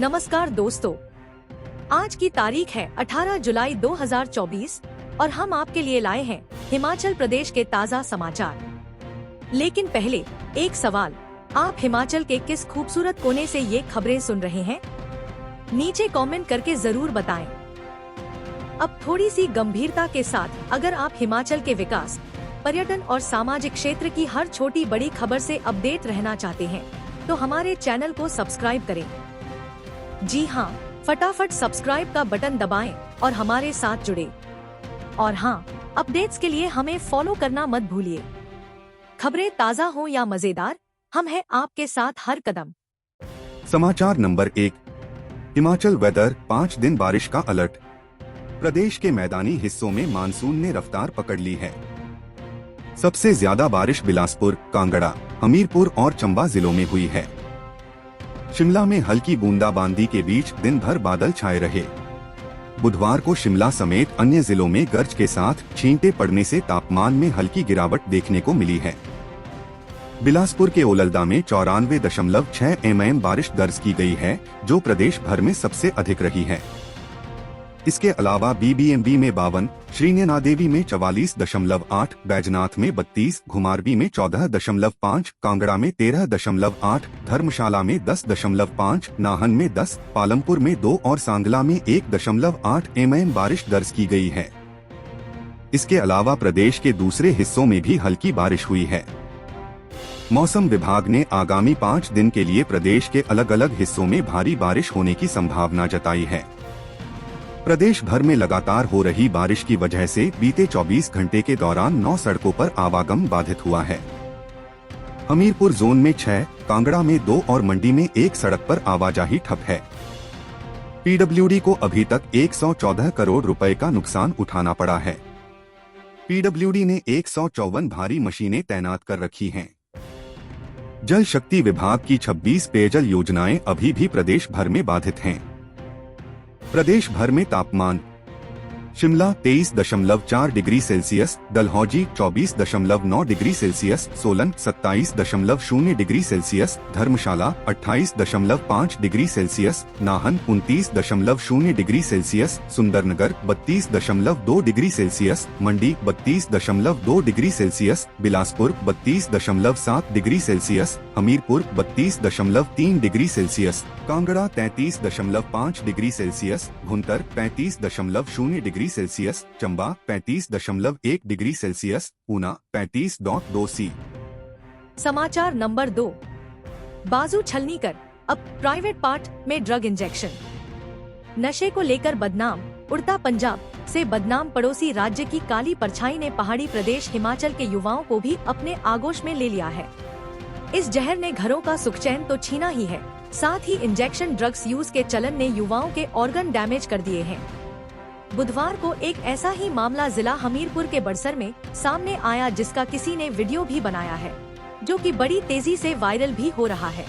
नमस्कार दोस्तों, आज की तारीख है 18 जुलाई 2024 और हम आपके लिए लाए हैं हिमाचल प्रदेश के ताज़ा समाचार। लेकिन पहले एक सवाल, आप हिमाचल के किस खूबसूरत कोने से ये खबरें सुन रहे हैं? नीचे कमेंट करके जरूर बताएं। अब थोड़ी सी गंभीरता के साथ अगर आप हिमाचल के विकास, पर्यटन और सामाजिक क्षेत्र की हर छोटी बड़ी खबर से अपडेट रहना चाहते हैं तो हमारे चैनल को सब्सक्राइब करें। जी हाँ, फटाफट सब्सक्राइब का बटन दबाएं और हमारे साथ जुड़े। और हाँ, अपडेट्स के लिए हमें फॉलो करना मत भूलिए। खबरें ताज़ा हो या मजेदार, हम हैं आपके साथ हर कदम। समाचार नंबर 1, हिमाचल वेदर 5 दिन बारिश का अलर्ट। प्रदेश के मैदानी हिस्सों में मानसून ने रफ्तार पकड़ ली है। सबसे ज्यादा बारिश बिलासपुर, कांगड़ा, हमीरपुर और चंबा जिलों में हुई है। शिमला में हल्की बूंदाबांदी के बीच दिन भर बादल छाए रहे। बुधवार को शिमला समेत अन्य जिलों में गर्ज के साथ छींटे पड़ने से तापमान में हल्की गिरावट देखने को मिली है। बिलासपुर के ओलल्दा में 94.6 mm बारिश दर्ज की गई है, जो प्रदेश भर में सबसे अधिक रही है। इसके अलावा बीबीएमबी में 52, श्रीनयनादेवी में 44.8, बैजनाथ में 32, घुमारवी में 14.5, कांगड़ा में 13.8, धर्मशाला में 10.5, नाहन में 10, पालमपुर में 2 और सांगला में 1.8 mm बारिश दर्ज की गई है। इसके अलावा प्रदेश के दूसरे हिस्सों में भी हल्की बारिश हुई है। मौसम विभाग ने आगामी 5 दिन के लिए प्रदेश के अलग अलग हिस्सों में भारी बारिश होने की संभावना जताई है। प्रदेश भर में लगातार हो रही बारिश की वजह से बीते 24 घंटे के दौरान 9 सड़कों पर आवागम बाधित हुआ है। हमीरपुर जोन में 6, कांगड़ा में 2 और मंडी में 1 सड़क पर आवाजाही ठप है। पीडब्ल्यूडी को अभी तक 114 करोड़ रुपए का नुकसान उठाना पड़ा है। पीडब्ल्यूडी ने 154 भारी मशीनें तैनात कर रखी हैं। जल शक्ति विभाग की 26 पेयजल योजनाएं अभी भी प्रदेश भर में बाधित हैं। प्रदेश भर में तापमान: Shimla 23.4 degree Celsius, Dalhousie 24.9 degree Celsius, Solan 27.0 degree Celsius, Dharamshala 28.5 degree Celsius, Nahan 29.0 degree Celsius, Sundernagar 32.2 degree Celsius, Mandi 32.2 degree Celsius, Bilaspur 32.7 degree Celsius, Hamirpur 32.3 degree Celsius, Kangra 33.5 degree Celsius, Bhuntar 35.0 degree Celsius, Chamba 35.1 degree Celsius, Una 35.2 C. समाचार नंबर 2, बाजू छलनी कर अब प्राइवेट पार्ट में ड्रग इंजेक्शन। नशे को लेकर बदनाम, उड़ता पंजाब से बदनाम पड़ोसी राज्य की काली परछाई ने पहाड़ी प्रदेश हिमाचल के युवाओं को भी अपने आगोश में ले लिया है। इस जहर ने घरों का सुख चैन तो छीना ही है, साथ ही इंजेक्शन ड्रग्स यूज के चलन ने युवाओं के ऑर्गन डैमेज कर दिए हैं। बुधवार को एक ऐसा ही मामला जिला हमीरपुर के बड़सर में सामने आया, जिसका किसी ने वीडियो भी बनाया है, जो कि बड़ी तेजी से वायरल भी हो रहा है।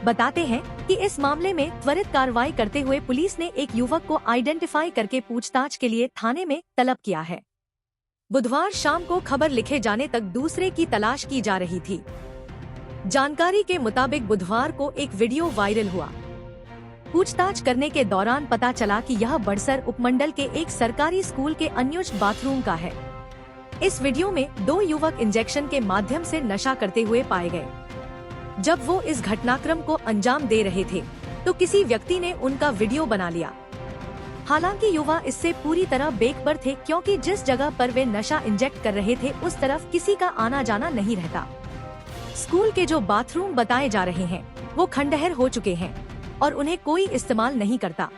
बताते हैं कि इस मामले में त्वरित कार्रवाई करते हुए पुलिस ने एक युवक को आइडेंटिफाई करके पूछताछ के लिए थाने में तलब किया है। बुधवार शाम को खबर लिखे जाने तक दूसरे की तलाश की जा रही थी। जानकारी के मुताबिक बुधवार को एक वीडियो वायरल हुआ। पूछताछ करने के दौरान पता चला कि यह बड़सर उपमंडल के एक सरकारी स्कूल के अनयूज्ड बाथरूम का है। इस वीडियो में 2 युवक इंजेक्शन के माध्यम से नशा करते हुए पाए गए। जब वो इस घटनाक्रम को अंजाम दे रहे थे तो किसी व्यक्ति ने उनका वीडियो बना लिया। हालांकि युवा इससे पूरी तरह बेखबर थे, क्योंकि जिस जगह पर वे नशा इंजेक्ट कर रहे थे उस तरफ किसी का आना जाना नहीं रहता। स्कूल के जो बाथरूम बताए जा रहे हैं वो खंडहर हो चुके हैं और उन्हें कोई इस्तेमाल नहीं करता।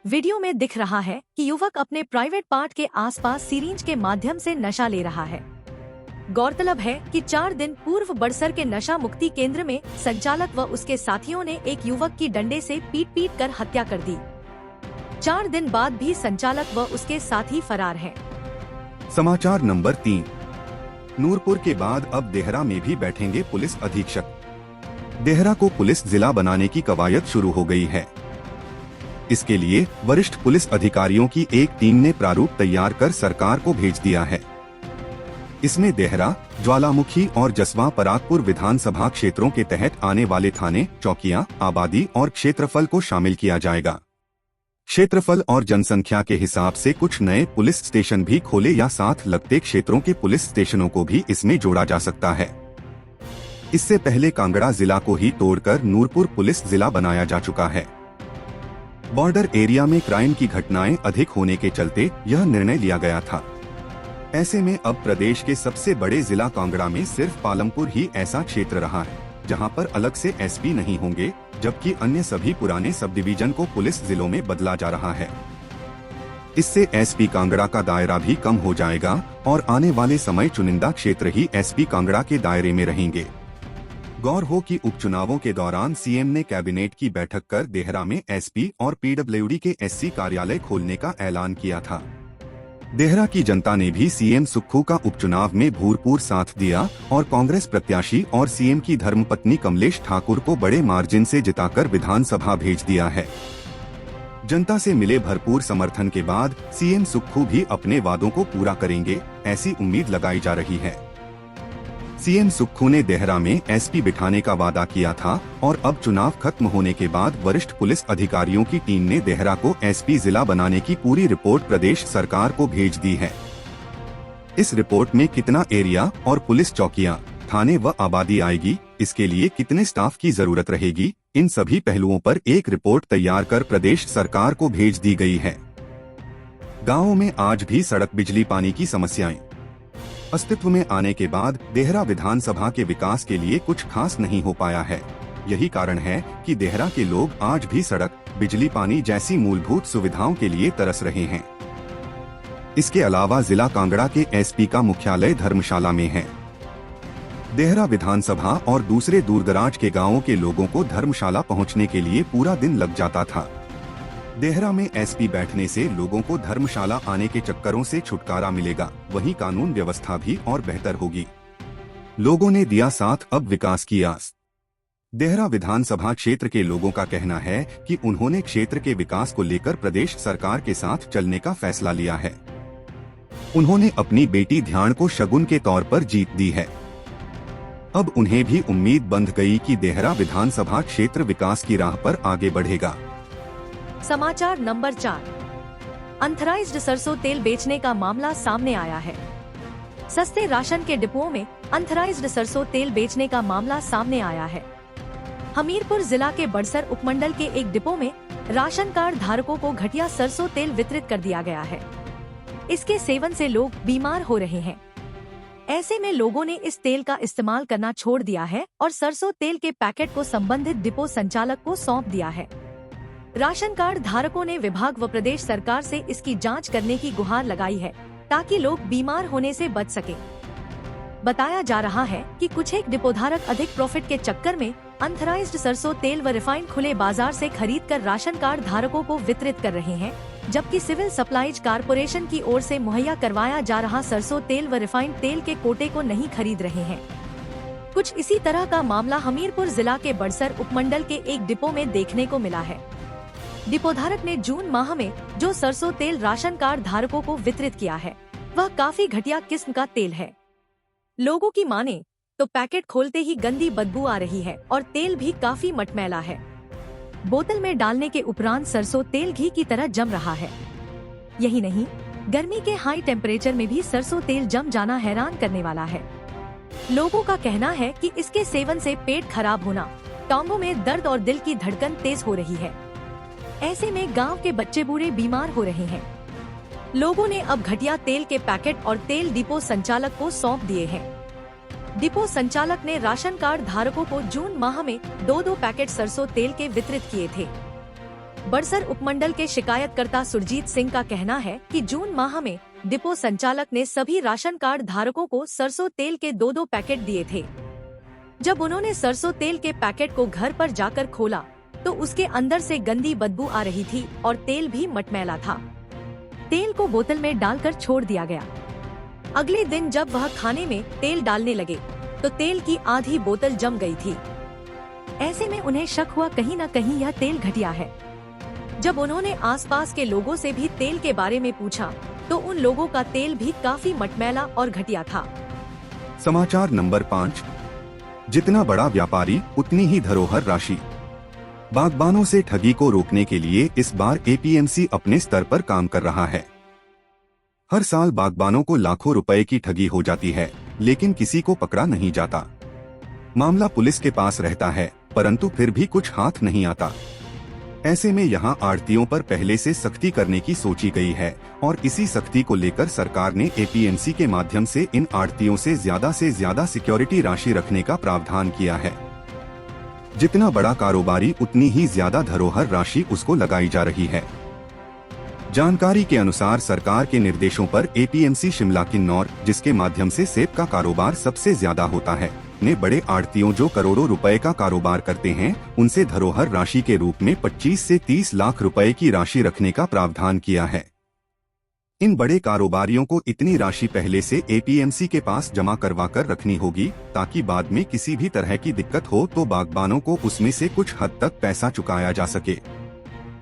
वीडियो में दिख रहा है कि युवक अपने प्राइवेट पार्ट के आसपास सिरिंज के माध्यम से नशा ले रहा है। गौरतलब है कि 4 दिन पूर्व बड़सर के नशा मुक्ति केंद्र में संचालक व उसके साथियों ने एक युवक की डंडे से पीट कर हत्या कर दी। 4 दिन बाद भी संचालक व उसके साथी फरार हैं। समाचार नंबर 3, नूरपुर के बाद अब देहरा में भी बैठेंगे पुलिस अधीक्षक। देहरा को पुलिस जिला बनाने की कवायद शुरू हो गई है। इसके लिए वरिष्ठ पुलिस अधिकारियों की एक टीम ने प्रारूप तैयार कर सरकार को भेज दिया है। इसमें देहरा, ज्वालामुखी और जसवा परागपुर विधानसभा क्षेत्रों के तहत आने वाले थाने, चौकियां, आबादी और क्षेत्रफल को शामिल किया जाएगा। क्षेत्रफल और जनसंख्या के हिसाब से कुछ नए पुलिस स्टेशन भी खोले या साथ लगते क्षेत्रों के पुलिस स्टेशनों को भी इसमें जोड़ा जा सकता है। इससे पहले कांगड़ा जिला को ही तोड़कर नूरपुर पुलिस जिला बनाया जा चुका है। बॉर्डर एरिया में क्राइम की घटनाएं अधिक होने के चलते यह निर्णय लिया गया था। ऐसे में अब प्रदेश के सबसे बड़े जिला कांगड़ा में सिर्फ पालमपुर ही ऐसा क्षेत्र रहा है जहां पर अलग से एसपी नहीं होंगे, जबकि अन्य सभी पुराने सब डिवीजन को पुलिस जिलों में बदला जा रहा है। इससे एसपी कांगड़ा का दायरा भी कम हो जाएगा और आने वाले समय चुनिंदा क्षेत्र ही एसपी कांगड़ा के दायरे में रहेंगे। गौर हो कि उपचुनावों के दौरान सीएम ने कैबिनेट की बैठक कर देहरा में एसपी और पीडब्ल्यूडी के एससी कार्यालय खोलने का ऐलान किया था। देहरा की जनता ने भी सीएम सुक्खू का उपचुनाव में भरपूर साथ दिया और कांग्रेस प्रत्याशी और सीएम की धर्मपत्नी कमलेश ठाकुर को बड़े मार्जिन से जिताकर विधानसभा भेज दिया है। जनता से मिले भरपूर समर्थन के बाद सीएम सुक्खू भी अपने वादों को पूरा करेंगे, ऐसी उम्मीद लगाई जा रही है। सीएम सुक्खू ने देहरा में एसपी बिठाने का वादा किया था और अब चुनाव खत्म होने के बाद वरिष्ठ पुलिस अधिकारियों की टीम ने देहरा को एसपी जिला बनाने की पूरी रिपोर्ट प्रदेश सरकार को भेज दी है। इस रिपोर्ट में कितना एरिया और पुलिस चौकियां, थाने व आबादी आएगी, इसके लिए कितने स्टाफ की जरूरत रहेगी, इन सभी पहलुओं पर एक रिपोर्ट तैयार कर प्रदेश सरकार को भेज दी गई है। गाँवों में आज भी सड़क, बिजली, पानी की समस्याएं अस्तित्व में आने के बाद देहरा विधानसभा के विकास के लिए कुछ खास नहीं हो पाया है। यही कारण है कि देहरा के लोग आज भी सड़क, बिजली, पानी जैसी मूलभूत सुविधाओं के लिए तरस रहे हैं। इसके अलावा जिला कांगड़ा के एसपी का मुख्यालय धर्मशाला में है। देहरा विधानसभा और दूसरे दूरदराज के गांवों के लोगों को धर्मशाला पहुंचने के लिए पूरा दिन लग जाता था। देहरा में एसपी बैठने से लोगों को धर्मशाला आने के चक्करों से छुटकारा मिलेगा, वहीं कानून व्यवस्था भी और बेहतर होगी। लोगों ने दिया साथ, अब विकास की आस। देहरा विधानसभा क्षेत्र के लोगों का कहना है कि उन्होंने क्षेत्र के विकास को लेकर प्रदेश सरकार के साथ चलने का फैसला लिया है। उन्होंने अपनी बेटी ध्यान को शगुन के तौर पर जीत दी है। अब उन्हें भी उम्मीद बंध गई कि देहरा विधानसभा क्षेत्र विकास की राह पर आगे बढ़ेगा। समाचार नंबर 4। अनथराइज्ड सरसों तेल बेचने का मामला सामने आया है। सस्ते राशन के डिपोओं में अनथराइज्ड सरसों तेल बेचने का मामला सामने आया है। हमीरपुर जिला के बड़सर उपमंडल के एक डिपो में राशन कार्ड धारकों को घटिया सरसों तेल वितरित कर दिया गया है। इसके सेवन से लोग बीमार हो रहे हैं। ऐसे में लोगों ने इस तेल का इस्तेमाल करना छोड़ दिया है और सरसों तेल के पैकेट को संबंधित डिपो संचालक को सौंप दिया है। राशन कार्ड धारकों ने विभाग व प्रदेश सरकार से इसकी जांच करने की गुहार लगाई है ताकि लोग बीमार होने से बच सकें। बताया जा रहा है कि कुछ एक डिपोधारक अधिक प्रॉफिट के चक्कर में अनथराइज्ड सरसों तेल व रिफाइंड खुले बाजार से खरीदकर राशन कार्ड धारकों को वितरित कर रहे हैं, जबकि सिविल सप्लाईज कारपोरेशन की ओर से मुहैया करवाया जा रहा सरसों तेल व रिफाइंड तेल के कोटे को नहीं खरीद रहे हैं। कुछ इसी तरह का मामला हमीरपुर जिला के बड़सर उपमंडल के एक डिपो में देखने को मिला है। डिपोधारक ने जून माह में जो सरसों तेल राशन कार्ड धारकों को वितरित किया है वह काफी घटिया किस्म का तेल है। लोगों की माने तो पैकेट खोलते ही गंदी बदबू आ रही है और तेल भी काफी मटमैला है। बोतल में डालने के उपरांत सरसों तेल घी की तरह जम रहा है। यही नहीं, गर्मी के हाई टेम्परेचर में भी सरसों तेल जम जाना हैरान करने वाला है। लोगों का कहना है कि इसके सेवन से पेट खराब होना, टांगों में दर्द और दिल की धड़कन तेज हो रही है। ऐसे में गांव के बच्चे बूढ़े बीमार हो रहे हैं। लोगों ने अब घटिया तेल के पैकेट और तेल डिपो संचालक को सौंप दिए हैं। डिपो संचालक ने राशन कार्ड धारकों को जून माह में 2-2 पैकेट सरसों तेल के वितरित किए थे। बड़सर उपमंडल के शिकायतकर्ता सुरजीत सिंह का कहना है कि जून माह में डिपो संचालक ने सभी राशन कार्ड धारकों को सरसों तेल के 2-2 पैकेट दिए थे। जब उन्होंने सरसों तेल के पैकेट को घर पर जाकर खोला तो उसके अंदर से गंदी बदबू आ रही थी और तेल भी मटमैला था। तेल को बोतल में डालकर छोड़ दिया गया। अगले दिन जब वह खाने में तेल डालने लगे तो तेल की आधी बोतल जम गई थी। ऐसे में उन्हें शक हुआ कहीं न कहीं यह तेल घटिया है। जब उन्होंने आसपास के लोगों से भी तेल के बारे में पूछा तो उन लोगों का तेल भी काफी मटमैला और घटिया था। समाचार नंबर 5, जितना बड़ा व्यापारी उतनी ही धरोहर राशि। बागबानों से ठगी को रोकने के लिए इस बार एपीएमसी अपने स्तर पर काम कर रहा है। हर साल बागबानों को लाखों रुपए की ठगी हो जाती है, लेकिन किसी को पकड़ा नहीं जाता। मामला पुलिस के पास रहता है, परंतु फिर भी कुछ हाथ नहीं आता। ऐसे में यहाँ आढ़तियों पर पहले से सख्ती करने की सोची गई है और इसी सख्ती को लेकर सरकार ने एपीएमसी के माध्यम से इन आढ़तियों से ज्यादा सिक्योरिटी राशि रखने का प्रावधान किया है। जितना बड़ा कारोबारी उतनी ही ज्यादा धरोहर राशि उसको लगाई जा रही है। जानकारी के अनुसार सरकार के निर्देशों पर एपीएमसी शिमला किन्नौर, जिसके माध्यम से सेब का कारोबार सबसे ज्यादा होता है, ने बड़े आढ़तियों जो करोड़ों रुपए का कारोबार करते हैं, उनसे धरोहर राशि के रूप में 25 से 30 लाख रुपए की राशि रखने का प्रावधान किया है। इन बड़े कारोबारियों को इतनी राशि पहले से एपीएमसी के पास जमा करवा कर रखनी होगी, ताकि बाद में किसी भी तरह की दिक्कत हो तो बागबानों को उसमें से कुछ हद तक पैसा चुकाया जा सके।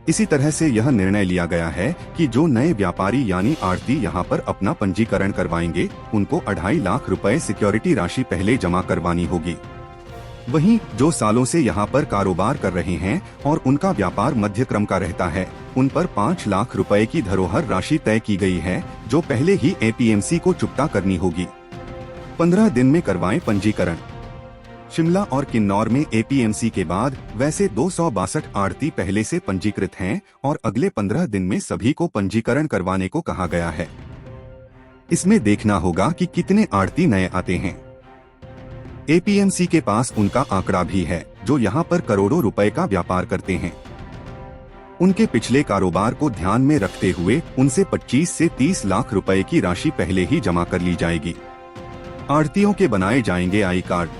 इसी तरह से यह निर्णय लिया गया है कि जो नए व्यापारी यानी आढ़ती यहाँ पर अपना पंजीकरण करवाएंगे, उनको 2.5 लाख रुपए सिक्योरिटी राशि पहले जमा करवानी होगी। वहीं जो सालों से यहाँ पर कारोबार कर रहे हैं और उनका व्यापार मध्य क्रम का रहता है, उन पर 5 लाख रुपए की धरोहर राशि तय की गई है, जो पहले ही एपीएमसी को चुकता करनी होगी। 15 दिन में करवाएं पंजीकरण। शिमला और किन्नौर में एपीएमसी के बाद वैसे 262 आढ़ती पहले से पंजीकृत हैं और अगले 15 दिन में सभी को पंजीकरण करवाने को कहा गया है। इसमें देखना होगा कि कितने आढ़ती नए आते हैं। एपीएमसी के पास उनका आंकड़ा भी है, जो यहाँ पर करोड़ों रुपए का व्यापार करते हैं। उनके पिछले कारोबार को ध्यान में रखते हुए उनसे 25 से 30 लाख रुपए की राशि पहले ही जमा कर ली जाएगी। आढ़तियों के बनाए जाएंगे आई कार्ड।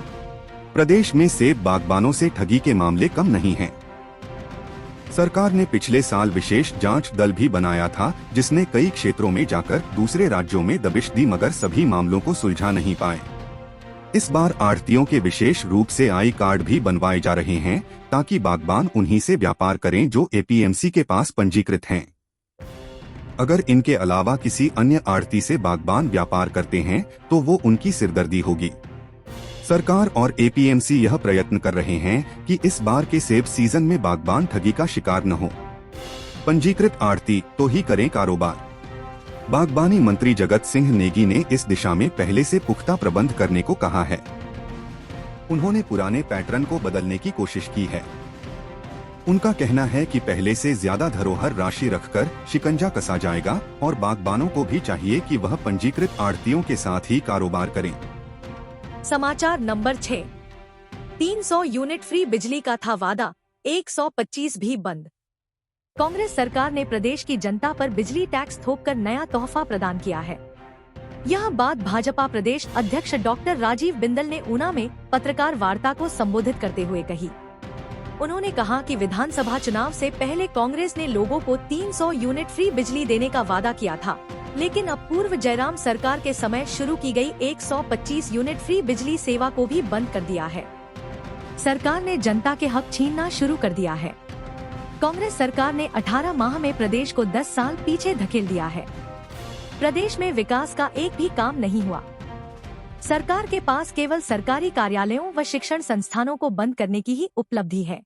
प्रदेश में सेब बागबानों से ठगी के मामले कम नहीं हैं। सरकार ने पिछले साल विशेष जांच दल भी बनाया था, जिसने कई क्षेत्रों में जाकर दूसरे राज्यों में दबिश दी, मगर सभी मामलों को सुलझा नहीं पाए। इस बार आढ़तियों के विशेष रूप से आई कार्ड भी बनवाए जा रहे हैं, ताकि बागबान उन्हीं से व्यापार करें जो एपीएमसी के पास पंजीकृत हैं। अगर इनके अलावा किसी अन्य आढ़ती से बागबान व्यापार करते हैं तो वो उनकी सिरदर्दी होगी। सरकार और एपीएमसी यह प्रयत्न कर रहे हैं कि इस बार के सेब सीजन में बागबान ठगी का शिकार न हो। पंजीकृत आढ़ती तो ही करें कारोबार। बागबानी मंत्री जगत सिंह नेगी ने इस दिशा में पहले से पुख्ता प्रबंध करने को कहा है। उन्होंने पुराने पैटर्न को बदलने की कोशिश की है। उनका कहना है कि पहले से ज्यादा धरोहर राशि रखकर शिकंजा कसा जाएगा और बागबानों को भी चाहिए कि वह पंजीकृत आढ़तियों के साथ ही कारोबार करें। समाचार नंबर 6, 300 यूनिट फ्री बिजली का था वादा, 125 भी बंद। कांग्रेस सरकार ने प्रदेश की जनता पर बिजली टैक्स थोपकर नया तोहफा प्रदान किया है। यह बात भाजपा प्रदेश अध्यक्ष डॉक्टर राजीव बिंदल ने ऊना में पत्रकार वार्ता को संबोधित करते हुए कही। उन्होंने कहा कि विधानसभा चुनाव से पहले कांग्रेस ने लोगों को 300 यूनिट फ्री बिजली देने का वादा किया था, लेकिन अब पूर्व जयराम सरकार के समय शुरू की गई 125 यूनिट फ्री बिजली सेवा को भी बंद कर दिया है। सरकार ने जनता के हक छीनना शुरू कर दिया है। कांग्रेस सरकार ने 18 माह में प्रदेश को 10 साल पीछे धकेल दिया है। प्रदेश में विकास का एक भी काम नहीं हुआ। सरकार के पास केवल सरकारी कार्यालयों व शिक्षण संस्थानों को बंद करने की ही उपलब्धि है।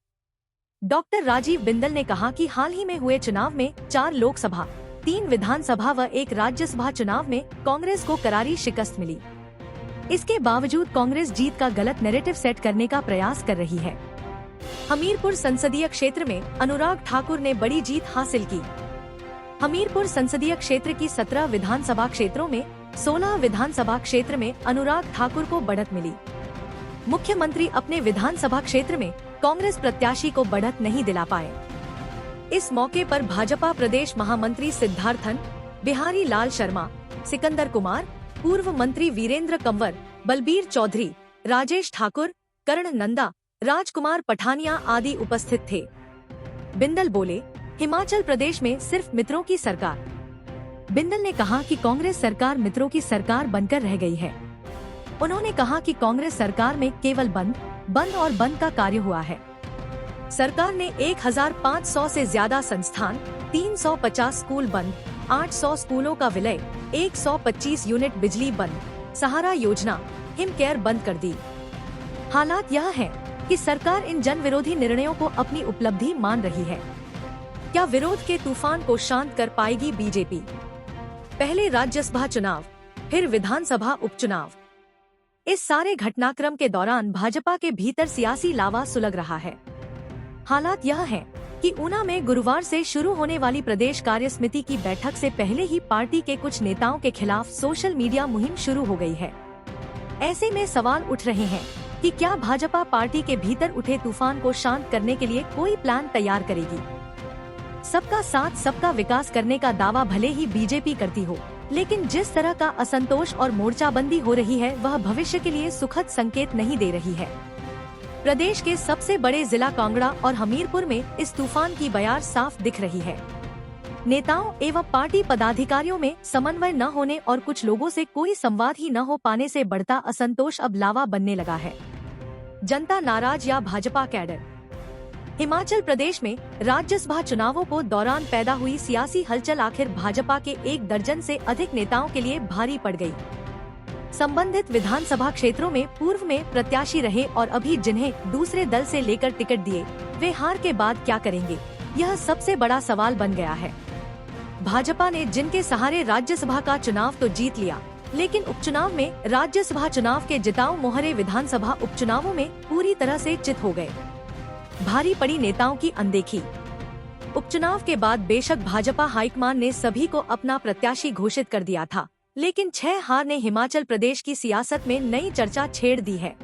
डॉक्टर राजीव बिंदल ने कहा कि हाल ही में हुए चुनाव में 4 लोकसभा, 3 विधानसभा व 1 राज्यसभा चुनाव में कांग्रेस को करारी शिकस्त मिली। इसके बावजूद कांग्रेस जीत का गलत नैरेटिव सेट करने का प्रयास कर रही है। हमीरपुर संसदीय क्षेत्र में अनुराग ठाकुर ने बड़ी जीत हासिल की। हमीरपुर संसदीय क्षेत्र की 17 विधानसभा क्षेत्रों में 16 विधानसभा क्षेत्र में अनुराग ठाकुर को बढ़त मिली। मुख्यमंत्री अपने विधानसभा क्षेत्र में कांग्रेस प्रत्याशी को बढ़त नहीं दिला पाए। इस मौके पर भाजपा प्रदेश महामंत्री सिद्धार्थन, बिहारी लाल शर्मा, सिकंदर कुमार, पूर्व मंत्री वीरेंद्र कंवर, बलबीर चौधरी, राजेश ठाकुर, कर्ण नंदा, राजकुमार पठानिया आदि उपस्थित थे। बिंदल बोले, हिमाचल प्रदेश में सिर्फ मित्रों की सरकार। बिंदल ने कहा कि कांग्रेस सरकार मित्रों की सरकार बनकर रह गई है। उन्होंने कहा कि कांग्रेस सरकार में केवल बंद और बंद का कार्य हुआ है। सरकार ने 1500 से ज्यादा संस्थान, 350 स्कूल बंद, 800 स्कूलों का विलय, 125 यूनिट बिजली बंद, सहारा योजना, हिमकेयर बंद कर दी। हालात यह है कि सरकार इन जन विरोधी निर्णयों को अपनी उपलब्धि मान रही है। क्या विरोध के तूफान को शांत कर पाएगी बीजेपी? पहले राज्यसभा चुनाव, फिर विधानसभा उपचुनाव। इस सारे घटनाक्रम के दौरान भाजपा के भीतर सियासी लावा सुलग रहा है। हालात यह है कि ऊना में गुरुवार से शुरू होने वाली प्रदेश कार्य समिति की बैठक से पहले ही पार्टी के कुछ नेताओं के खिलाफ सोशल मीडिया मुहिम शुरू हो गई है। ऐसे में सवाल उठ रहे हैं कि क्या भाजपा पार्टी के भीतर उठे तूफान को शांत करने के लिए कोई प्लान तैयार करेगी? सबका साथ सबका विकास करने का दावा भले ही बीजेपी करती हो, लेकिन जिस तरह का असंतोष और मोर्चाबंदी हो रही है वह भविष्य के लिए सुखद संकेत नहीं दे रही है। प्रदेश के सबसे बड़े जिला कांगड़ा और हमीरपुर में इस तूफान की बयार साफ दिख रही है। नेताओं एवं पार्टी पदाधिकारियों में समन्वय न होने और कुछ लोगों से कोई संवाद ही न हो पाने से बढ़ता असंतोष अब लावा बनने लगा है। जनता नाराज या भाजपा कैडर? हिमाचल प्रदेश में राज्यसभा चुनावों को दौरान पैदा हुई सियासी हलचल आखिर भाजपा के 1 दर्जन से अधिक नेताओं के लिए भारी पड़ गई। संबंधित विधानसभा क्षेत्रों में पूर्व में प्रत्याशी रहे और अभी जिन्हें दूसरे दल से लेकर टिकट दिए, वे हार के बाद क्या करेंगे? यह सबसे बड़ा सवाल बन गया है। भाजपा ने जिनके सहारे राज्यसभा का चुनाव तो जीत लिया, लेकिन उपचुनाव में राज्यसभा चुनाव के जिताऊ मोहरे विधानसभा उपचुनावों में पूरी तरह से चित हो गए। भारी पड़ी नेताओं की अनदेखी। उपचुनाव के बाद बेशक भाजपा हाईकमान ने सभी को अपना प्रत्याशी घोषित कर दिया था, लेकिन 6 हार ने हिमाचल प्रदेश की सियासत में नई चर्चा छेड़ दी है।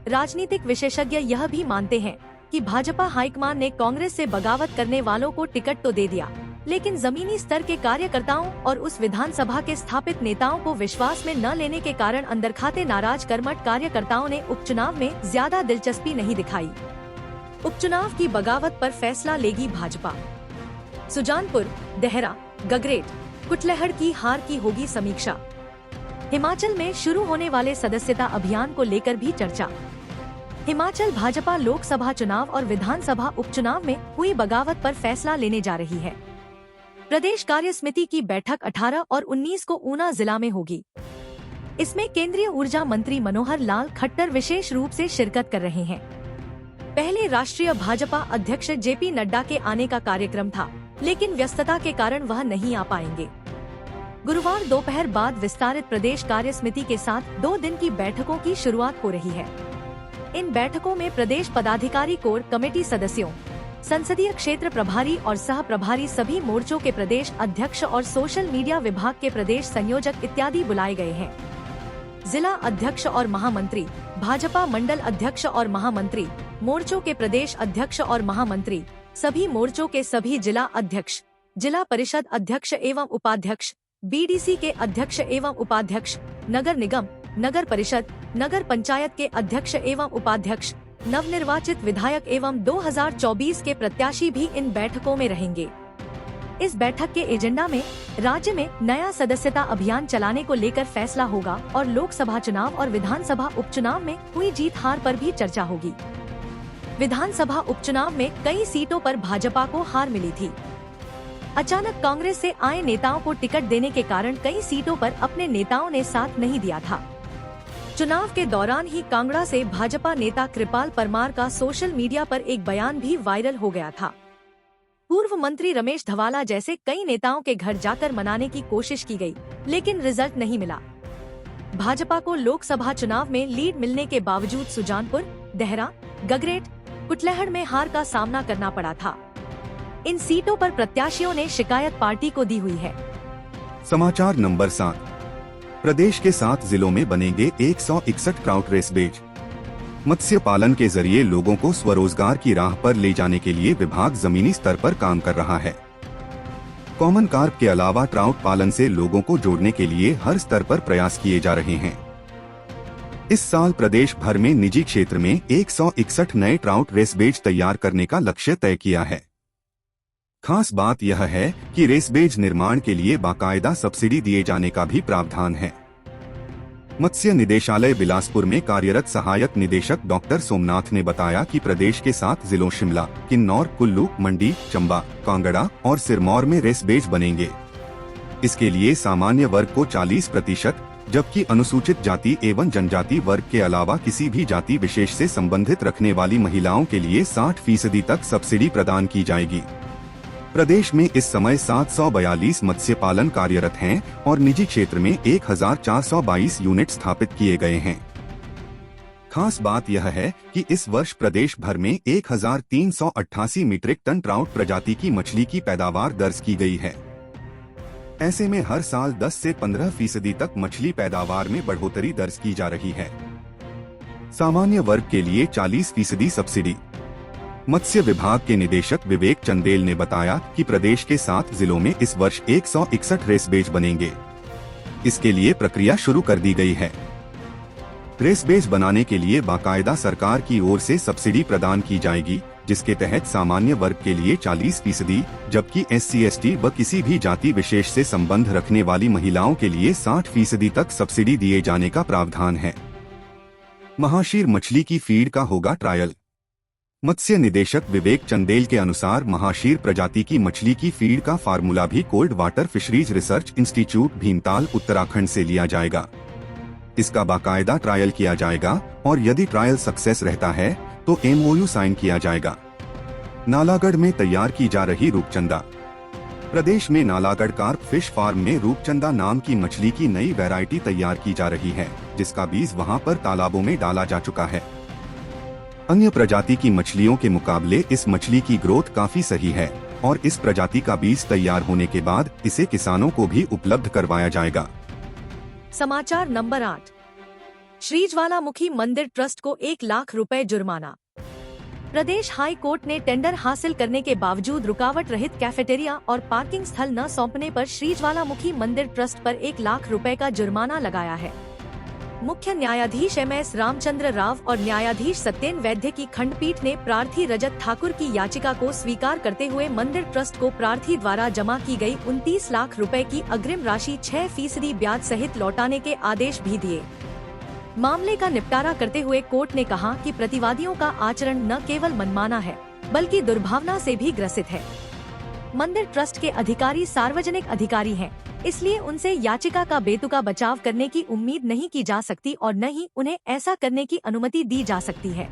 राजनीतिक विशेषज्ञ यह भी मानते हैं कि भाजपा हाईकमान ने कांग्रेस से बगावत करने वालों को टिकट तो दे दिया, लेकिन जमीनी स्तर के कार्यकर्ताओं और उस विधानसभा के स्थापित नेताओं को विश्वास में न लेने के कारण अंदर खाते नाराज कर्मठ कार्यकर्ताओं ने उपचुनाव में ज्यादा दिलचस्पी नहीं दिखाई। उपचुनाव की बगावत पर फैसला लेगी भाजपा। सुजानपुर, देहरा, गगरेट, कुटलहड़ की हार की होगी समीक्षा। हिमाचल में शुरू होने वाले सदस्यता अभियान को लेकर भी चर्चा। हिमाचल भाजपा लोकसभा चुनाव और विधानसभा उपचुनाव में हुई बगावत पर फैसला लेने जा रही है। प्रदेश कार्य समिति की बैठक 18 और 19 को ऊना जिला में होगी। इसमें केंद्रीय ऊर्जा मंत्री मनोहर लाल खट्टर विशेष रूप से शिरकत कर रहे हैं। पहले राष्ट्रीय भाजपा अध्यक्ष जेपी नड्डा के आने का कार्यक्रम था, लेकिन व्यस्तता के कारण वह नहीं आ पाएंगे। गुरुवार दोपहर बाद विस्तारित प्रदेश कार्य समिति के साथ 2 दिन की बैठकों की शुरुआत हो रही है। इन बैठकों में प्रदेश पदाधिकारी कोर कमेटी सदस्यों, संसदीय क्षेत्र प्रभारी और सह प्रभारी, सभी मोर्चों के प्रदेश अध्यक्ष और सोशल मीडिया विभाग के प्रदेश संयोजक इत्यादि बुलाए गए हैं। जिला अध्यक्ष और महामंत्री, भाजपा मंडल अध्यक्ष और महामंत्री, मोर्चों के प्रदेश अध्यक्ष और महामंत्री, सभी मोर्चों के सभी जिला अध्यक्ष, जिला परिषद अध्यक्ष एवं उपाध्यक्ष, बीडीसी के अध्यक्ष एवं उपाध्यक्ष, नगर निगम, नगर परिषद, नगर पंचायत के अध्यक्ष एवं उपाध्यक्ष, नवनिर्वाचित विधायक एवं 2024 के प्रत्याशी भी इन बैठकों में रहेंगे। इस बैठक के एजेंडा में राज्य में नया सदस्यता अभियान चलाने को लेकर फैसला होगा और लोकसभा चुनाव और विधानसभा उपचुनाव में हुई जीत हार पर भी चर्चा होगी। विधानसभा उपचुनाव में कई सीटों पर भाजपा को हार मिली थी। अचानक कांग्रेस से आए नेताओं को टिकट देने के कारण कई सीटों पर अपने नेताओं ने साथ नहीं दिया था। चुनाव के दौरान ही कांगड़ा से भाजपा नेता कृपाल परमार का सोशल मीडिया पर एक बयान भी वायरल हो गया था। पूर्व मंत्री रमेश धवाला जैसे कई नेताओं के घर जाकर मनाने की कोशिश की गई, लेकिन रिजल्ट नहीं मिला। भाजपा को लोकसभा चुनाव में लीड मिलने के बावजूद सुजानपुर, देहरा, गगरेट, कुटलहड़ में हार का सामना करना पड़ा था। इन सीटों पर प्रत्याशियों ने शिकायत पार्टी को दी हुई है। समाचार नंबर 7। प्रदेश के 7 जिलों में बनेंगे 161 ट्राउट रेस बेज। मत्स्य पालन के जरिए लोगों को स्वरोजगार की राह पर ले जाने के लिए विभाग जमीनी स्तर पर काम कर रहा है। कॉमन कार्प के अलावा ट्राउट पालन से लोगों को जोड़ने के लिए हर स्तर पर प्रयास किए जा रहे हैं। इस साल प्रदेश भर में निजी क्षेत्र में 161 नए ट्राउट रेस बेज तैयार करने का लक्ष्य तय किया है। खास बात यह है कि रेस बेज निर्माण के लिए बाकायदा सब्सिडी दिए जाने का भी प्रावधान है। मत्स्य निदेशालय बिलासपुर में कार्यरत सहायक निदेशक डॉक्टर सोमनाथ ने बताया कि प्रदेश के 7 जिलों शिमला, किन्नौर, कुल्लू, मंडी, चंबा, कांगड़ा और सिरमौर में रेस बेज बनेंगे। इसके लिए सामान्य वर्ग को 40%, जबकि अनुसूचित जाति एवं जनजाति वर्ग के अलावा किसी भी जाति विशेष से संबंधित रखने वाली महिलाओं के लिए 60% तक सब्सिडी प्रदान की जाएगी। प्रदेश में इस समय 742 मत्स्य पालन कार्यरत हैं और निजी क्षेत्र में 1422 यूनिट स्थापित किए गए हैं। खास बात यह है कि इस वर्ष प्रदेश भर में 1388 मीट्रिक टन ट्राउट प्रजाति की मछली की पैदावार दर्ज की गई है। ऐसे में हर साल 10 से 15% तक मछली पैदावार में बढ़ोतरी दर्ज की जा रही है। सामान्य वर्ग के लिए 40% सब्सिडी। मत्स्य विभाग के निदेशक विवेक चंदेल ने बताया कि प्रदेश के 7 जिलों में इस वर्ष 161 रेसबेज बनेंगे। इसके लिए प्रक्रिया शुरू कर दी गई है। रेसबेज बनाने के लिए बाकायदा सरकार की ओर से सब्सिडी प्रदान की जाएगी, जिसके तहत सामान्य वर्ग के लिए 40%, जबकि SC/ST व किसी भी जाति विशेष से संबंध रखने वाली महिलाओं के लिए 60% तक सब्सिडी दिए जाने का प्रावधान है। महाशीर मछली की फीड का होगा ट्रायल। मत्स्य निदेशक विवेक चंदेल के अनुसार महाशीर प्रजाति की मछली की फीड का फार्मूला भी cold water fisheries research institute Bhimtal Uttarakhand से लिया जाएगा। इसका बाकायदा ट्रायल किया जाएगा और यदि ट्रायल सक्सेस रहता है तो MOU साइन किया जाएगा। नालागढ़ में तैयार की जा रही रूपचंदा। प्रदेश में नालागढ़ कार्प फिश फार्म में रूपचंदा नाम की मछली की नई वैरायटी तैयार की जा रही है, जिसका बीज वहां पर तालाबों में डाला जा चुका है। अन्य प्रजाति की मछलियों के मुकाबले इस मछली की ग्रोथ काफी सही है और इस प्रजाति का बीज तैयार होने के बाद इसे किसानों को भी उपलब्ध करवाया जाएगा। समाचार नंबर 8। श्री ज्वालामुखी मंदिर ट्रस्ट को 1 लाख रुपए जुर्माना। प्रदेश हाई कोर्ट ने टेंडर हासिल करने के बावजूद रुकावट रहित कैफेटेरिया और पार्किंग स्थल न सौंपने पर श्री ज्वालामुखी मंदिर ट्रस्ट पर 1 लाख रुपए का जुर्माना लगाया है। मुख्य न्यायाधीश MS रामचंद्र राव और न्यायाधीश सत्येन वैद्य की खंडपीठ ने प्रार्थी रजत ठाकुर की याचिका को स्वीकार करते हुए मंदिर ट्रस्ट को प्रार्थी द्वारा जमा की गई 29 लाख रुपए की अग्रिम राशि 6% ब्याज सहित लौटाने के आदेश भी दिए। मामले का निपटारा करते हुए कोर्ट ने कहा कि प्रतिवादियों का आचरण न केवल मनमाना है बल्कि दुर्भावना से भी ग्रसित है। मंदिर ट्रस्ट के अधिकारी सार्वजनिक अधिकारी हैं, इसलिए उनसे याचिका का बेतुका बचाव करने की उम्मीद नहीं की जा सकती और न ही उन्हें ऐसा करने की अनुमति दी जा सकती है।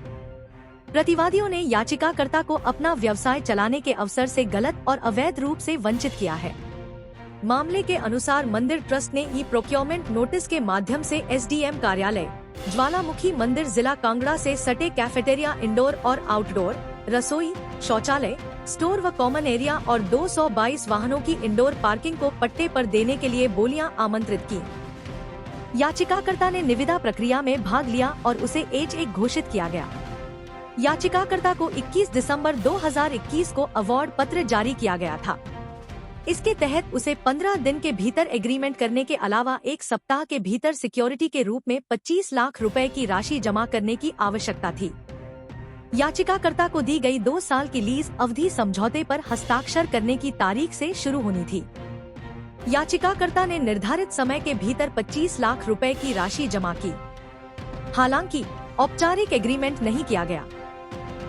प्रतिवादियों ने याचिकाकर्ता को अपना व्यवसाय चलाने के अवसर से गलत और अवैध रूप से वंचित किया है। मामले के अनुसार मंदिर ट्रस्ट ने ई प्रोक्योरमेंट नोटिस के माध्यम से SDM कार्यालय, ज्वालामुखी मंदिर जिला कांगड़ा से सटे कैफेटेरिया इंडोर और आउटडोर, रसोई, शौचालय, स्टोर व कॉमन एरिया और 222 वाहनों की इंडोर पार्किंग को पट्टे पर देने के लिए बोलियां आमंत्रित की। याचिकाकर्ता ने निविदा प्रक्रिया में भाग लिया और उसे H1 घोषित किया गया। याचिकाकर्ता को 21 दिसंबर 2021 को अवार्ड पत्र जारी किया गया था। इसके तहत उसे 15 दिन के भीतर एग्रीमेंट करने के अलावा 1 सप्ताह के भीतर सिक्योरिटी के रूप में 25 लाख रुपए की राशि जमा करने की आवश्यकता थी। याचिकाकर्ता को दी गई 2 साल की लीज अवधि समझौते पर हस्ताक्षर करने की तारीख से शुरू होनी थी। याचिकाकर्ता ने निर्धारित समय के भीतर 25 लाख रुपए की राशि जमा की। हालांकि औपचारिक एग्रीमेंट नहीं किया गया।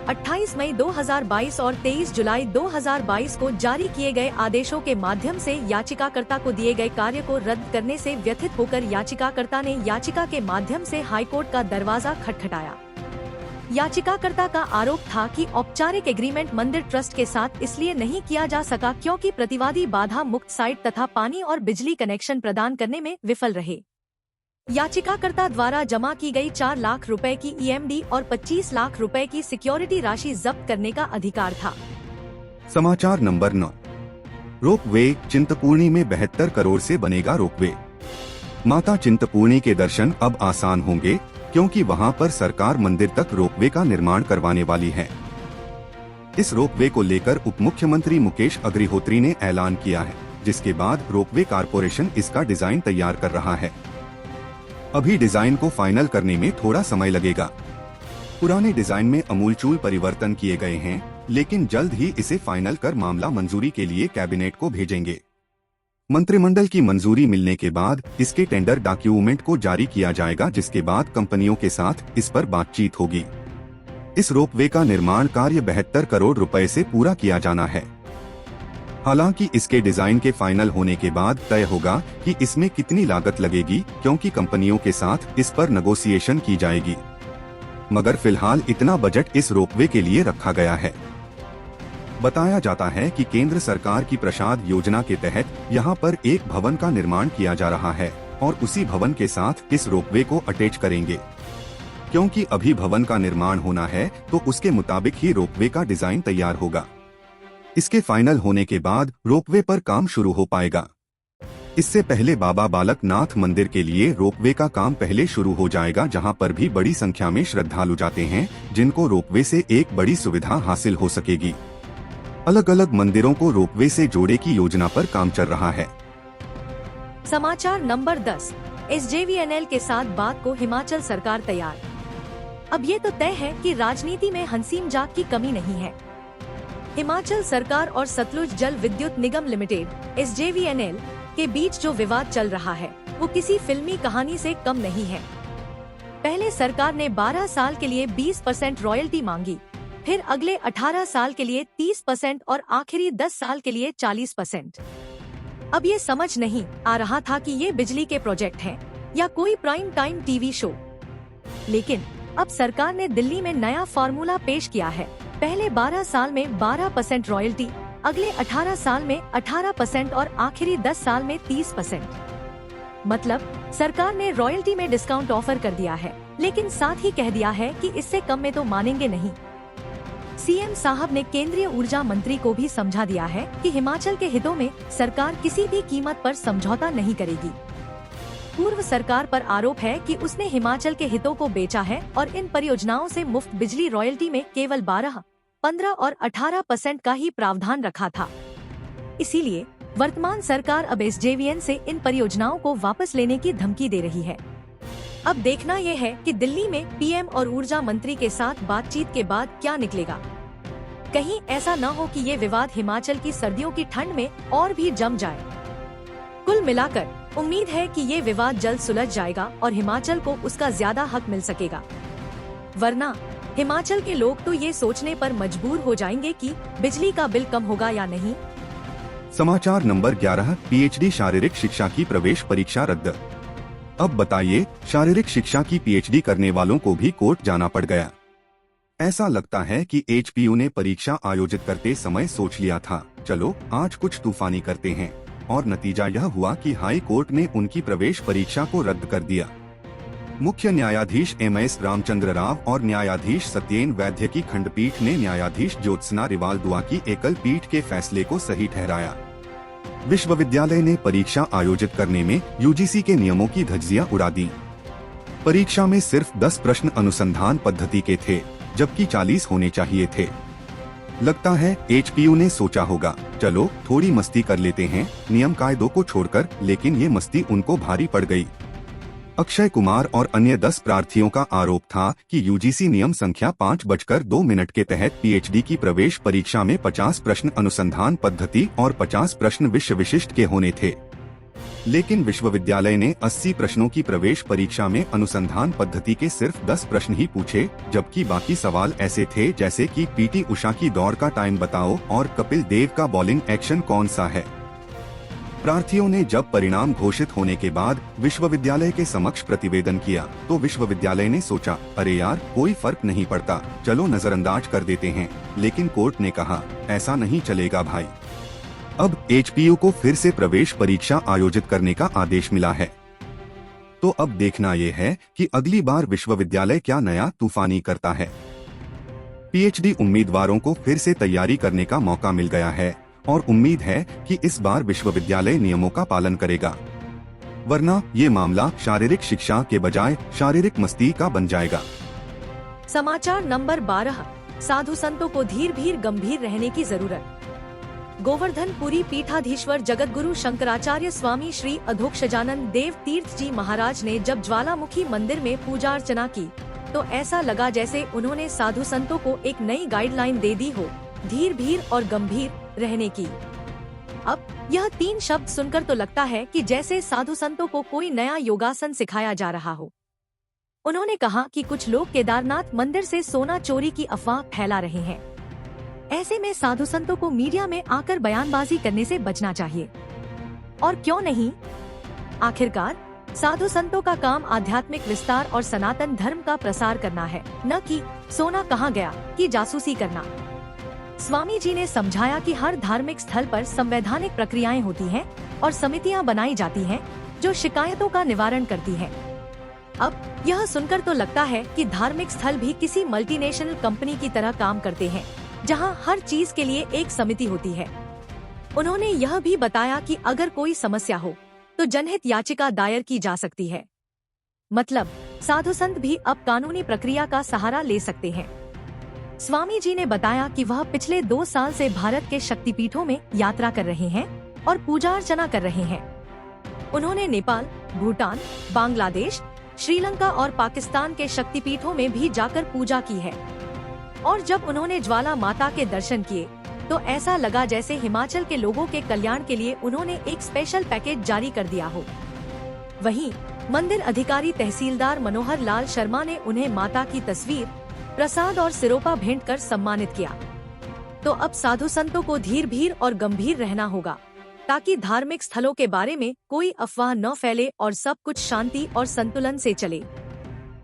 28 मई 2022 और 23 जुलाई 2022 को जारी किए गए आदेशों के माध्यम से याचिकाकर्ता को दिए गए कार्य को रद्द करने से व्यथित होकर याचिकाकर्ता ने याचिका के माध्यम से हाईकोर्ट का दरवाजा खटखटाया। याचिकाकर्ता का आरोप था कि औपचारिक एग्रीमेंट मंदिर ट्रस्ट के साथ इसलिए नहीं किया जा सका क्योंकि प्रतिवादी बाधा मुक्त साइट तथा पानी और बिजली कनेक्शन प्रदान करने में विफल रहे। याचिकाकर्ता द्वारा जमा की गई 4 लाख रुपए की EMD और 25 लाख रुपए की सिक्योरिटी राशि जब्त करने का अधिकार था। समाचार नंबर 9। रोपवे, चिंतपूर्णी में 72 करोड़ से बनेगा रोपवे। माता चिंतपूर्णी के दर्शन अब आसान होंगे क्योंकि वहां पर सरकार मंदिर तक रोपवे का निर्माण करवाने वाली है। इस रोपवे को लेकर उप मुख्यमंत्री मुकेश अग्निहोत्री ने ऐलान किया है, जिसके बाद रोपवे कारपोरेशन इसका डिजाइन तैयार कर रहा है। अभी डिजाइन को फाइनल करने में थोड़ा समय लगेगा। पुराने डिजाइन में अमूलचूल परिवर्तन किए गए हैं, लेकिन जल्द ही इसे फाइनल कर मामला मंजूरी के लिए कैबिनेट को भेजेंगे। मंत्रिमंडल की मंजूरी मिलने के बाद इसके टेंडर डॉक्यूमेंट को जारी किया जाएगा, जिसके बाद कंपनियों के साथ इस पर बातचीत होगी। इस रोपवे का निर्माण कार्य 72 करोड़ रुपए से पूरा किया जाना है। हालांकि इसके डिजाइन के फाइनल होने के बाद तय होगा कि इसमें कितनी लागत लगेगी, क्योंकि कंपनियों के साथ इस पर नेगोशिएशन की जाएगी। मगर फिलहाल इतना बजट इस रोपवे के लिए रखा गया है। बताया जाता है कि केंद्र सरकार की प्रसाद योजना के तहत यहाँ पर एक भवन का निर्माण किया जा रहा है और उसी भवन के साथ इस रोपवे को अटैच करेंगे। क्योंकि अभी भवन का निर्माण होना है तो उसके मुताबिक ही रोपवे का डिजाइन तैयार होगा। इसके फाइनल होने के बाद रोपवे पर काम शुरू हो पाएगा। इससे पहले बाबा बालक नाथ मंदिर के लिए रोपवे का काम पहले शुरू हो जाएगा, जहां पर भी बड़ी संख्या में श्रद्धालु जाते हैं, जिनको रोपवे से एक बड़ी सुविधा हासिल हो सकेगी। अलग अलग मंदिरों को रोपवे से जोड़े की योजना पर काम चल रहा है। समाचार नंबर 10। SJVN के साथ बात को हिमाचल सरकार तैयार। अब ये तो तय है कि राजनीति में हंसी मजाक की कमी नहीं है। हिमाचल सरकार और सतलुज जल विद्युत निगम लिमिटेड SJVN के बीच जो विवाद चल रहा है वो किसी फिल्मी कहानी से कम नहीं है। पहले सरकार ने 12 साल के लिए 20% रॉयल्टी मांगी, फिर अगले 18 साल के लिए 30% और आखिरी 10 साल के लिए 40%। अब ये समझ नहीं आ रहा था कि ये बिजली के प्रोजेक्ट हैं या कोई प्राइम टाइम टीवी शो। लेकिन अब सरकार ने दिल्ली में नया फार्मूला पेश किया है। पहले 12 साल में 12% रॉयल्टी, अगले 18 साल में 18% और आखिरी 10 साल में 30%। मतलब सरकार ने रॉयल्टी में डिस्काउंट ऑफर कर दिया है, लेकिन साथ ही कह दिया है कि इससे कम में तो मानेंगे नहीं। सीएम साहब ने केंद्रीय ऊर्जा मंत्री को भी समझा दिया है कि हिमाचल के हितों में सरकार किसी भी कीमत पर समझौता नहीं करेगी। पूर्व सरकार पर आरोप है कि उसने हिमाचल के हितों को बेचा है और इन परियोजनाओं से मुफ्त बिजली रॉयल्टी में केवल 12, 15 और 18% का ही प्रावधान रखा था। इसीलिए वर्तमान सरकार अब SJVN से इन परियोजनाओं को वापस लेने की धमकी दे रही है। अब देखना यह है कि दिल्ली में PM और ऊर्जा मंत्री के साथ बातचीत के बाद क्या निकलेगा। कहीं ऐसा न हो कि ये विवाद हिमाचल की सर्दियों की ठंड में और भी जम जाए। कुल मिलाकर उम्मीद है कि ये विवाद जल्द सुलझ जाएगा और हिमाचल को उसका ज्यादा हक मिल सकेगा, वरना हिमाचल के लोग तो ये सोचने पर मजबूर हो जाएंगे कि बिजली का बिल कम होगा या नहीं। समाचार नंबर 11। PhD शारीरिक शिक्षा की प्रवेश परीक्षा रद्द। अब बताइए, शारीरिक शिक्षा की PhD करने वालों को भी कोर्ट जाना पड़ गया। ऐसा लगता है कि HPU ने परीक्षा आयोजित करते समय सोच लिया था, चलो आज कुछ तूफानी करते हैं, और नतीजा यह हुआ कि हाई कोर्ट ने उनकी प्रवेश परीक्षा को रद्द कर दिया। मुख्य न्यायाधीश MS रामचंद्र राव और न्यायाधीश सत्येन वैद्य की खंडपीठ ने न्यायाधीश ज्योत्सना रिवाल दुआ की एकल पीठ के फैसले को सही ठहराया। विश्वविद्यालय ने परीक्षा आयोजित करने में UGC के नियमों की धज्जियां उड़ा दी। परीक्षा में सिर्फ 10 प्रश्न अनुसंधान पद्धति के थे, जबकि 40 होने चाहिए थे। लगता है HPU ने सोचा होगा, चलो थोड़ी मस्ती कर लेते हैं नियम कायदों को छोड़कर, लेकिन ये मस्ती उनको भारी पड़ गई। अक्षय कुमार और अन्य 10 प्रार्थियों का आरोप था कि UGC नियम संख्या 5:02 के तहत PhD की प्रवेश परीक्षा में 50 प्रश्न अनुसंधान पद्धति और 50 प्रश्न विषय विशिष्ट के होने थे। लेकिन विश्वविद्यालय ने 80 प्रश्नों की प्रवेश परीक्षा में अनुसंधान पद्धति के सिर्फ 10 प्रश्न ही पूछे, जबकि बाकी सवाल ऐसे थे जैसे कि PT उषा की दौड़ का टाइम बताओ और कपिल देव का बॉलिंग एक्शन कौन सा है। प्रार्थियों ने जब परिणाम घोषित होने के बाद विश्वविद्यालय के समक्ष प्रतिवेदन किया तो विश्वविद्यालय ने सोचा, अरे यार कोई फर्क नहीं पड़ता, चलो नजरअंदाज कर देते हैं। लेकिन कोर्ट ने कहा, ऐसा नहीं चलेगा भाई। अब HPU को फिर से प्रवेश परीक्षा आयोजित करने का आदेश मिला है। तो अब देखना ये है कि अगली बार विश्वविद्यालय क्या नया तूफानी करता है। PhD उम्मीदवारों को फिर से तैयारी करने का मौका मिल गया है और उम्मीद है कि इस बार विश्वविद्यालय नियमों का पालन करेगा, वरना ये मामला शारीरिक शिक्षा के बजाय शारीरिक मस्ती का बन जाएगा। समाचार नंबर 12। साधु संतों को धीर गंभीर रहने की जरूरत। गोवर्धनपुरी पीठाधीश्वर जगतगुरु शंकराचार्य स्वामी श्री अधोक्षजानंद देव तीर्थ जी महाराज ने जब ज्वालामुखी मंदिर में पूजा अर्चना की तो ऐसा लगा जैसे उन्होंने साधु संतों को एक नई गाइडलाइन दे दी हो, धीर और गंभीर रहने की। अब यह 3 शब्द सुनकर तो लगता है कि जैसे साधु संतों को कोई नया योगासन सिखाया जा रहा हो। उन्होंने कहा कि कुछ लोग केदारनाथ मंदिर से सोना चोरी की अफवाह फैला रहे हैं। ऐसे में साधु संतों को मीडिया में आकर बयानबाजी करने से बचना चाहिए। और क्यों नहीं? आखिरकार साधु संतों का काम आध्यात्मिक विस्तार और सनातन धर्म का प्रसार करना है, न कि सोना कहाँ गया की जासूसी करना। स्वामी जी ने समझाया कि हर धार्मिक स्थल पर संवैधानिक प्रक्रियाएं होती हैं और समितियां बनाई जाती हैं जो शिकायतों का निवारण करती हैं। अब यह सुनकर तो लगता है कि धार्मिक स्थल भी किसी मल्टीनेशनल कंपनी की तरह काम करते हैं, जहां हर चीज के लिए एक समिति होती है। उन्होंने यह भी बताया कि अगर कोई समस्या हो तो जनहित याचिका दायर की जा सकती है। मतलब साधु संत भी अब कानूनी प्रक्रिया का सहारा ले सकते हैं। स्वामी जी ने बताया कि वह पिछले 2 साल से भारत के शक्तिपीठों में यात्रा कर रहे हैं और पूजा अर्चना कर रहे हैं। उन्होंने नेपाल, भूटान, बांग्लादेश, श्रीलंका और पाकिस्तान के शक्तिपीठों में भी जाकर पूजा की है। और जब उन्होंने ज्वाला माता के दर्शन किए तो ऐसा लगा जैसे हिमाचल के लोगों के कल्याण के लिए उन्होंने एक स्पेशल पैकेज जारी कर दिया हो। वहीं मंदिर अधिकारी तहसीलदार मनोहर लाल शर्मा ने उन्हें माता की तस्वीर, प्रसाद और सिरोपा भेंट कर सम्मानित किया। तो अब साधु संतों को धीर और गंभीर रहना होगा ताकि धार्मिक स्थलों के बारे में कोई अफवाह न फैले और सब कुछ शांति और संतुलन से चले।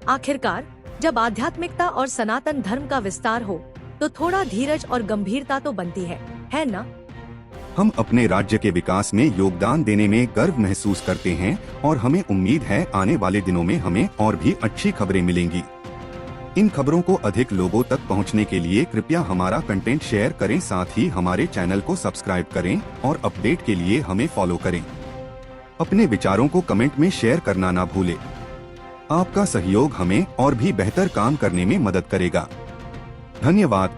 आखिरकार जब आध्यात्मिकता और सनातन धर्म का विस्तार हो तो थोड़ा धीरज और गंभीरता तो बनती है ना? हम अपने राज्य के विकास में योगदान देने में गर्व महसूस करते हैं और हमें उम्मीद है आने वाले दिनों में हमें और भी अच्छी खबरें मिलेंगी। इन खबरों को अधिक लोगों तक पहुंचने के लिए कृपया हमारा कंटेंट शेयर करें, साथ ही हमारे चैनल को सब्सक्राइब करें और अपडेट के लिए हमें फॉलो करें। अपने विचारों को कमेंट में शेयर करना ना भूलें। आपका सहयोग हमें और भी बेहतर काम करने में मदद करेगा। धन्यवाद।